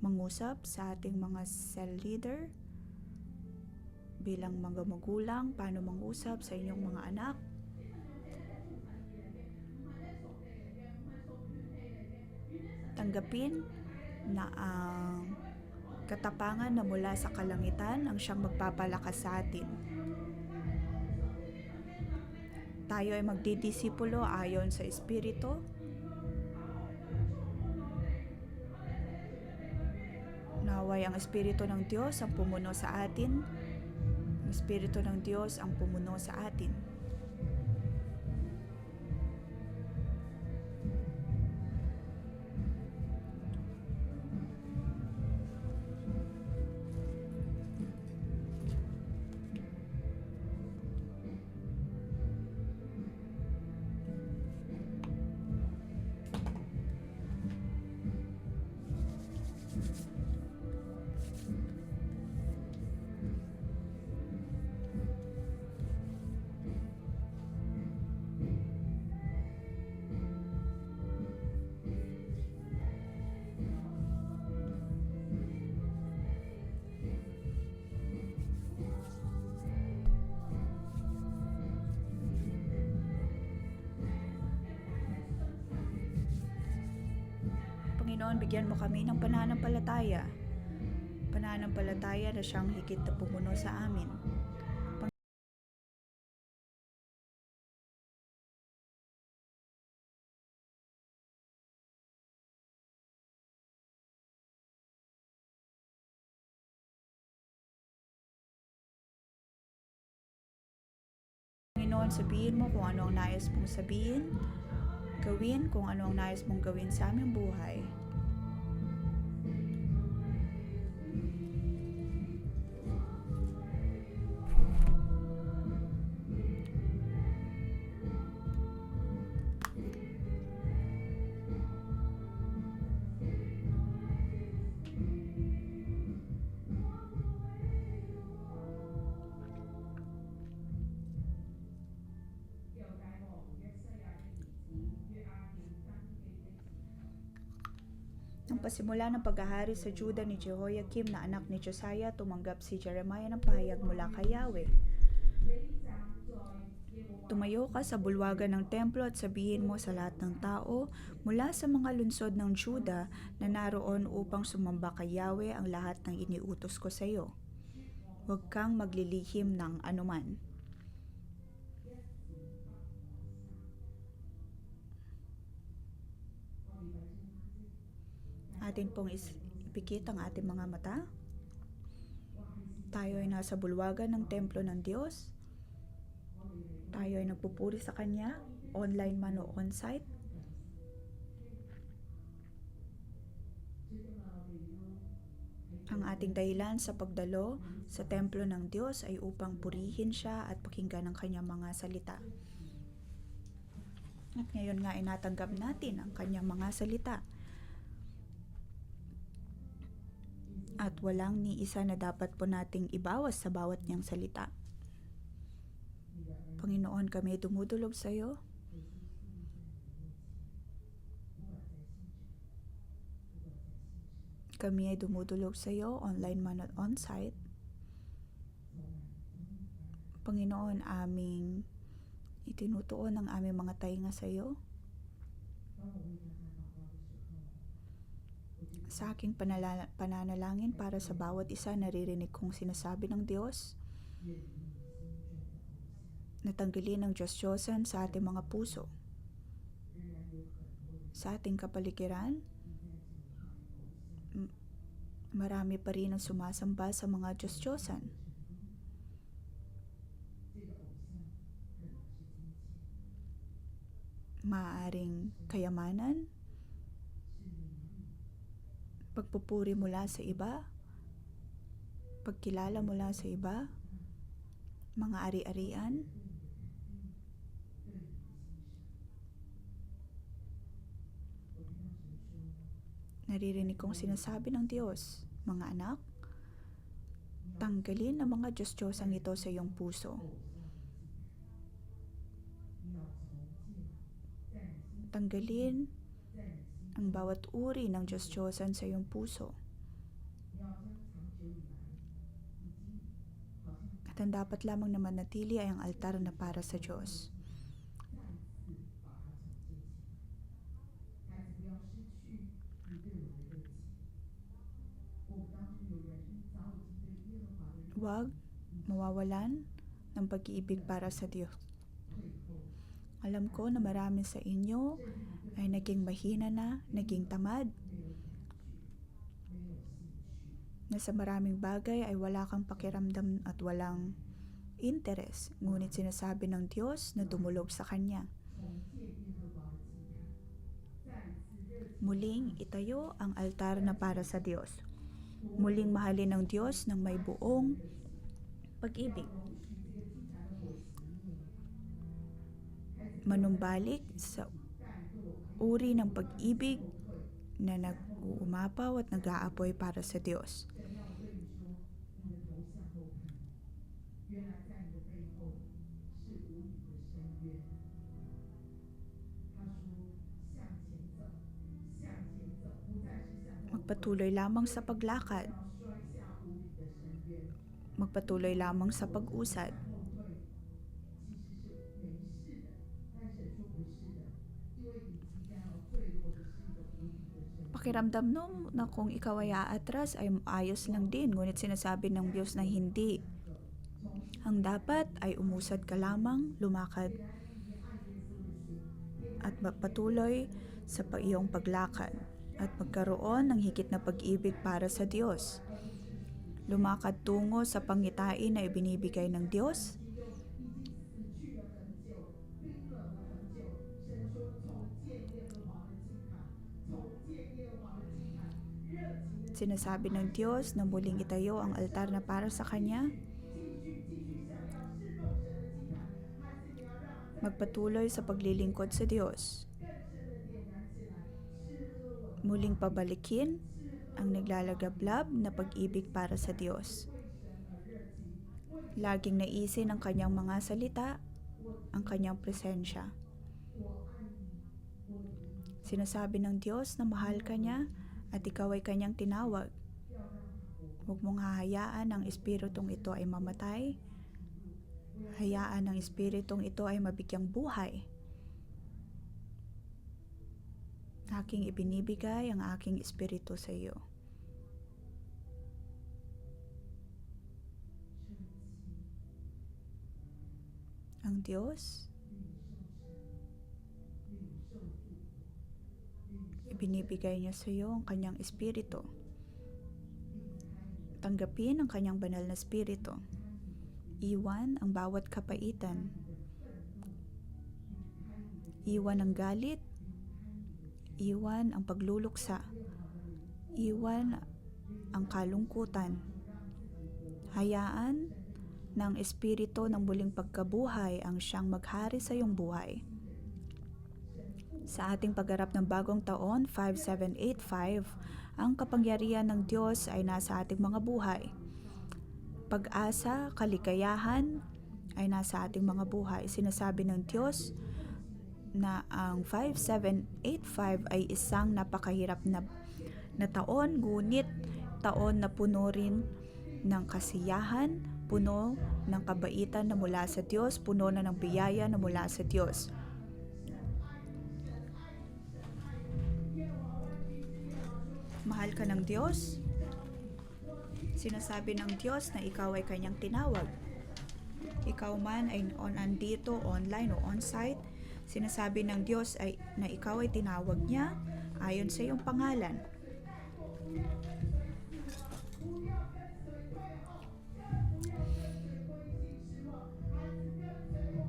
mangusap sa ating mga cell leader bilang mga magulang, paano mangusap sa inyong mga anak. Tanggapin na ang katapangan na mula sa kalangitan ang siyang magpapalakas sa atin. Tayo ay magdidisipulo ayon sa Espiritu. Naway ang Espiritu ng Diyos ang pumuno sa atin. Ang Espiritu ng Diyos ang pumuno sa atin. Panginoon, bigyan mo kami ng pananampalataya. Pananampalataya na siyang higit na pumuno sa amin. Panginoon, sabihin mo kung ano ang nais mong sabihin, gawin kung ano ang nais mong gawin sa aming buhay. Nang pasimula ng paghahari sa Juda ni Jehoiakim na anak ni Josiah, tumanggap si Jeremiah ng pahayag mula kay Yahweh. Tumayo ka sa bulwagan ng templo at sabihin mo sa lahat ng tao mula sa mga lungsod ng Juda na naroon upang sumamba kay Yahweh ang lahat ng iniutos ko sa iyo. Huwag kang maglilihim ng anuman. Atin pong ipikit ang ating mga mata. Tayo ay nasa bulwagan ng templo ng Diyos. Tayo ay nagpupuri sa Kanya, online man o on-site. Ang ating dahilan sa pagdalo sa templo ng Diyos ay upang purihin siya at pakinggan ang Kanyang mga salita. At ngayon nga ay natanggap natin ang Kanyang mga salita. At walang ni isa na dapat po nating ibawas sa bawat niyang salita. Panginoon, kami ay dumudulog sa iyo. Kami ay dumudulog sa iyo, online man at on-site. Panginoon, aming itinutuon ang aming mga tainga sa iyo. Sa aking pananalangin para sa bawat isa, naririnig kong sinasabi ng Diyos na tanggalin ang Diyos-Diyosan sa ating mga puso. Sa ating kapaligiran, marami pa rin ang sumasamba sa mga Diyos-Diyosan. Maaaring kayamanan, pagpupuri mula sa iba, pagkilala mula sa iba, mga ari-arian. Naririnig kong sinasabi ng Diyos, mga anak, tanggalin ang mga Diyos-Diyosang ito sa iyong puso. Tanggalin ang bawat uri ng Diyos-Diyosan sa iyong puso. At ang dapat lamang na manatili ay ang altar na para sa Diyos. Huwag mawawalan ng pag-iibig para sa Diyos. Alam ko na marami sa inyo ay naging mahina na, naging tamad, na sa maraming bagay ay wala kang pakiramdam at walang interes, ngunit sinasabi ng Diyos na dumulog sa Kanya. Muling itayo ang altar na para sa Diyos. Muling mahalin ng Diyos ng may buong pag-ibig. Manumbalik sa uri ng pag-ibig na nag-uumapaw at nag-aapoy para sa Diyos. Magpatuloy lamang sa paglakad. Magpatuloy lamang sa pag-usad. Pakiramdam mo na kung ikaw ay aatras ay ayos lang din, ngunit sinasabi ng Diyos na hindi. Ang dapat ay umusad ka lamang, lumakad at patuloy sa iyong paglakad at magkaroon ng higit na pag-ibig para sa Diyos. Lumakad tungo sa pangitain na ibinibigay ng Diyos. Sinasabi ng Diyos na muling itayo ang altar na para sa Kanya. Magpatuloy sa paglilingkod sa Diyos. Muling pabalikin ang naglalagablab na pag-ibig para sa Diyos. Laging naisin ang Kanyang mga salita, ang Kanyang presensya. Sinasabi ng Diyos na mahal ka niya at ikaw ay Kanyang tinawag. Huwag mong hahayaan ang espiritong ito ay mamatay. Hayaan ang espiritong ito ay mabigyang buhay. Aking ibinibigay ang aking espiritu sa iyo. Ang Diyos ibinibigay niya sa iyo ang Kanyang espiritu. Tanggapin ang Kanyang banal na espiritu. Iwan ang bawat kapaitan. Iwan ang galit. Iwan ang pagluluksa. Iwan ang kalungkutan. Hayaan ng espiritu ng muling pagkabuhay ang siyang maghari sa iyong buhay. Sa ating pagharap ng bagong taon, 5785, ang kapangyarihan ng Diyos ay nasa ating mga buhay. Pag-asa, kaligayahan ay nasa ating mga buhay. Sinasabi ng Diyos na ang 5785 ay isang napakahirap na taon, ngunit taon na puno rin ng kasiyahan, puno ng kabaitan na mula sa Diyos, puno na ng biyaya na mula sa Diyos. Mahal ka ng Diyos? Sinasabi ng Diyos na ikaw ay kanyang tinawag. Ikaw man ay andito, online o on-site, sinasabi ng Diyos ay, na ikaw ay tinawag niya ayon sa iyong pangalan.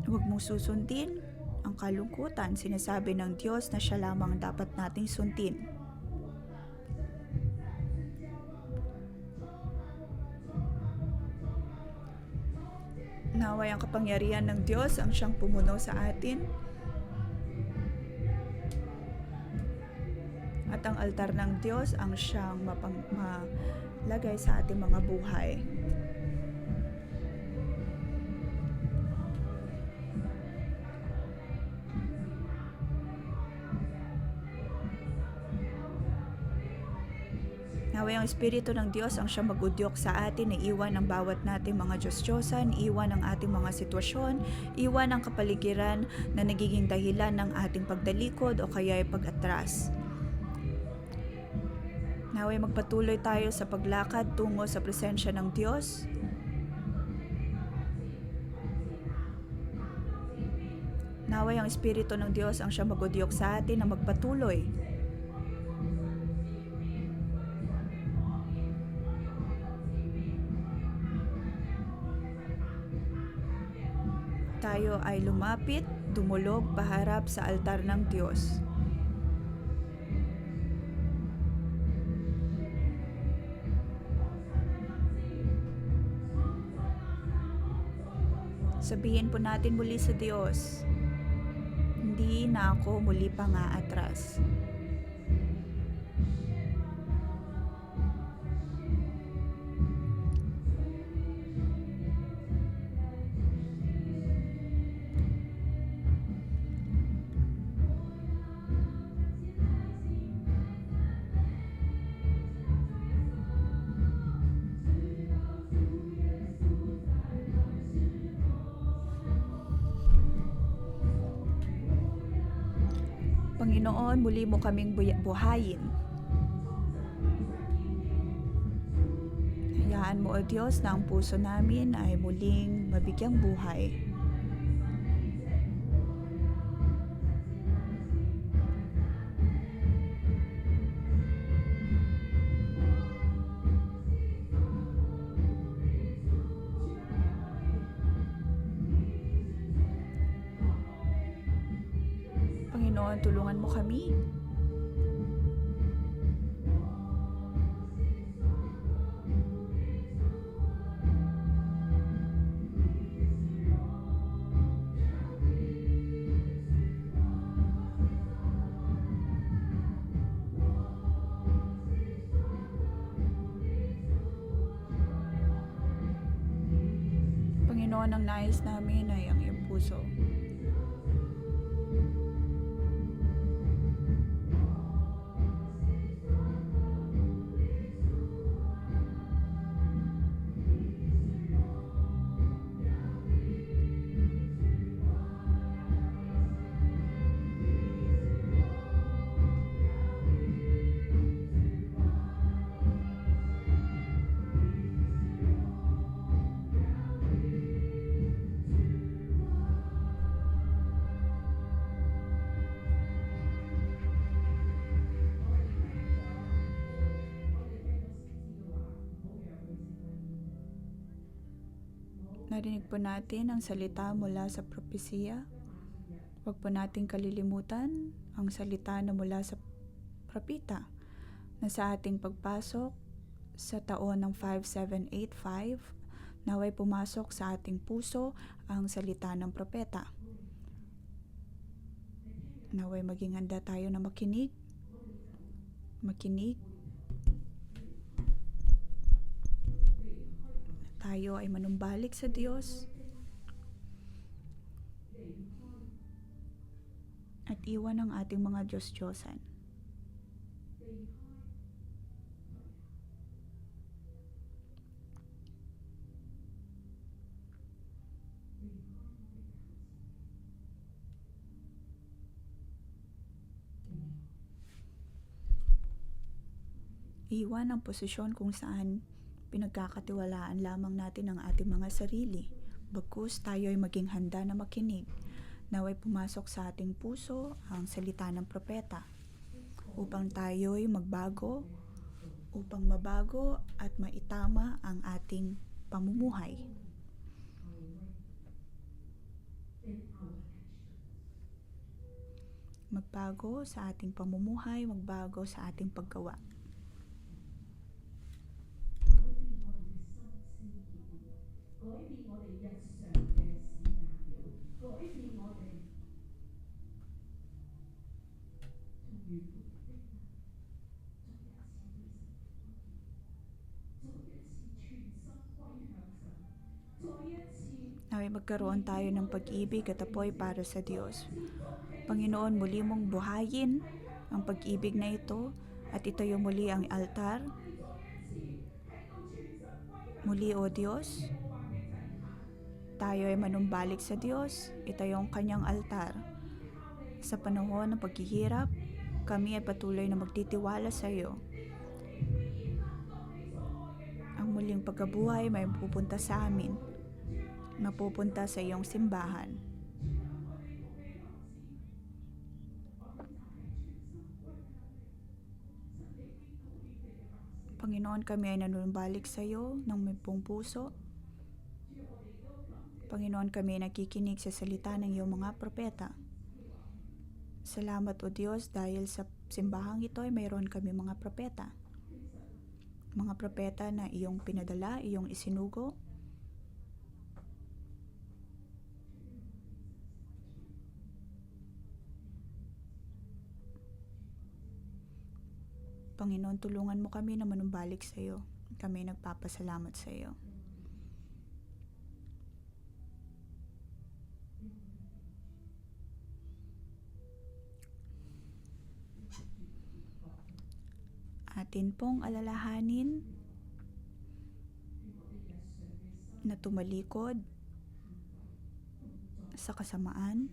Huwag mong susundin ang kalungkutan. Sinasabi ng Diyos na siya lamang dapat nating sundin. Naway ang kapangyarihan ng Diyos ang siyang pumuno sa atin. At ang altar ng Diyos ang siyang malagay sa ating mga buhay. Naway ang Espiritu ng Diyos ang siyang mag-udyok sa atin na iwan ang bawat nating mga Diyos-Diyosan, iwan ang ating mga sitwasyon, iwan ang kapaligiran na nagiging dahilan ng ating pagdalikod o kaya ay pag-atras. Naway magpatuloy tayo sa paglakad tungo sa presensya ng Diyos. Naway ang Espiritu ng Diyos ang siyang mag-udyok sa atin na magpatuloy. Tayo ay lumapit, dumulog, paharap sa altar ng Diyos. Sabihin po natin muli sa Diyos, hindi na ako muli pang aatras. Panginoon, muli mo kaming buhayin. Hayaan mo, O Diyos, na ang puso namin ay muling mabigyang buhay. Panginoon, tulungan mo kami. Panginoon, ang nais namin ay ang iyong puso. Narinig po natin ang salita mula sa propesiya. Huwag po nating kalilimutan ang salita na mula sa propeta na sa ating pagpasok sa taon ng 5785, naway pumasok sa ating puso ang salita ng propeta. Naway maging handa tayo na makinig. Tayo ay manumbalik sa Diyos at iwan ang ating mga Diyos-Diyosan. Iwan ang posisyon kung saan pinagkakatiwalaan lamang natin ang ating mga sarili. Bagkus tayo ay maging handa na makinig. Naway pumasok sa ating puso ang salita ng propeta upang tayo'y magbago, upang mabago at maitama ang ating pamumuhay. Magbago sa ating pamumuhay, magbago sa ating paggawa. Naway magkaroon tayo ng pag-ibig at apoy para sa Diyos. Panginoon, muli mong buhayin ang pag-ibig na ito at ito yung muli ang altar. Muli, O Diyos, tayo ay manumbalik sa Diyos. Ito yung kanyang altar. Sa panahon ng paghihirap, kami ay patuloy na magtitiwala sa iyo. Ang muling pagkabuhay may pupunta sa amin. Mapupunta sa iyong simbahan. Panginoon, kami ay nanunumbalik sa iyo ng may buong puso. Panginoon, kami ay nakikinig sa salita ng iyong mga propeta. Salamat, O Diyos, dahil sa simbahang ito ay mayroon kami mga propeta. Mga propeta na iyong pinadala, iyong isinugo. Panginoon, tulungan mo kami na manumbalik sa iyo. Kami nagpapasalamat sa iyo. Atin pong alalahanin na tumalikod sa kasamaan,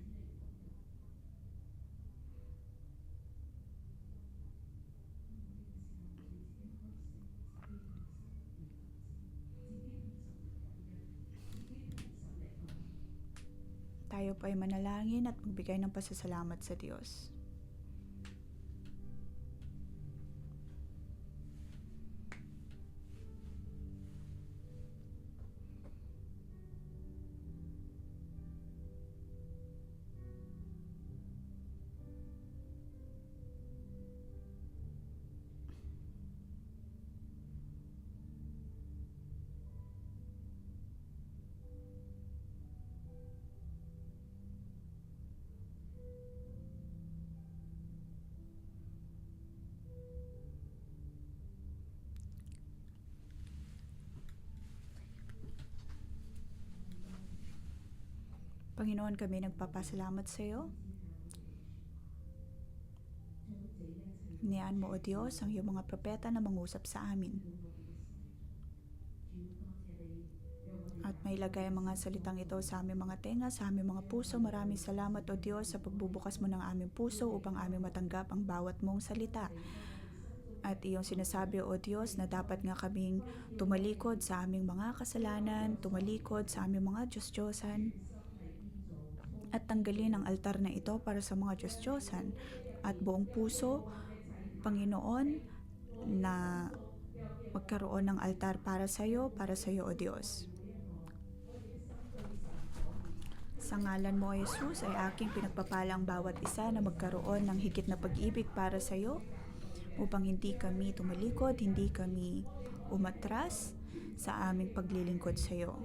tayo po ay manalangin at magbigay ng pasasalamat sa Diyos. Panginoon, kami nagpapasalamat sa iyo. Hinayaan mo, O Diyos, ang iyong mga propeta na mangusap sa amin. At mailagay ang mga salitang ito sa aming mga tenga, sa aming mga puso. Maraming salamat, O Diyos, sa pagbubukas mo ng aming puso upang aming matanggap ang bawat mong salita. At iyong sinasabi, O Diyos, na dapat nga kaming tumalikod sa aming mga kasalanan, tumalikod sa aming mga Diyos-Diyosan, at tanggalin ang altar na ito para sa mga Diyos-Diyosan at buong puso, Panginoon, na magkaroon ng altar para sa iyo, O Diyos. Sa ngalan mo, Jesus, ay aking pinagpapala ang bawat isa na magkaroon ng higit na pag-ibig para sa iyo, upang hindi kami tumalikod, hindi kami umatras sa aming paglilingkod sa iyo.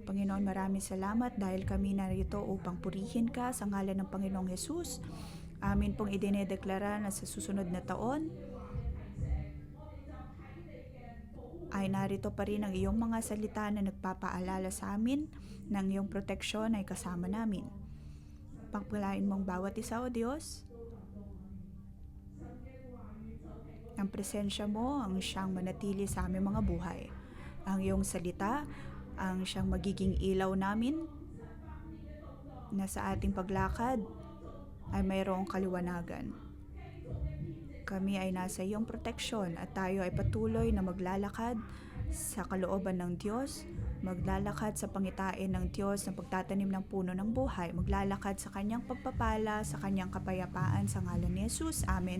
Panginoon, maraming salamat dahil kami narito upang purihin ka sa ngalan ng Panginoong Jesus. Amin pong idinedeklara na sa susunod na taon ay narito pa rin ang iyong mga salita na nagpapaalala sa amin ng iyong proteksyon ay kasama namin. Pagpalain mong bawat isa, O Diyos. Ang presensya mo ang siyang manatili sa aming mga buhay. Ang iyong salita ang siyang magiging ilaw namin na sa ating paglakad ay mayroong kaliwanagan. Kami ay nasa iyong proteksyon at tayo ay patuloy na maglalakad sa kalooban ng Diyos, maglalakad sa pangitain ng Diyos ng pagtatanim ng puno ng buhay, maglalakad sa kanyang pagpapala, sa kanyang kapayapaan sa ngalan ni Jesus. Amen.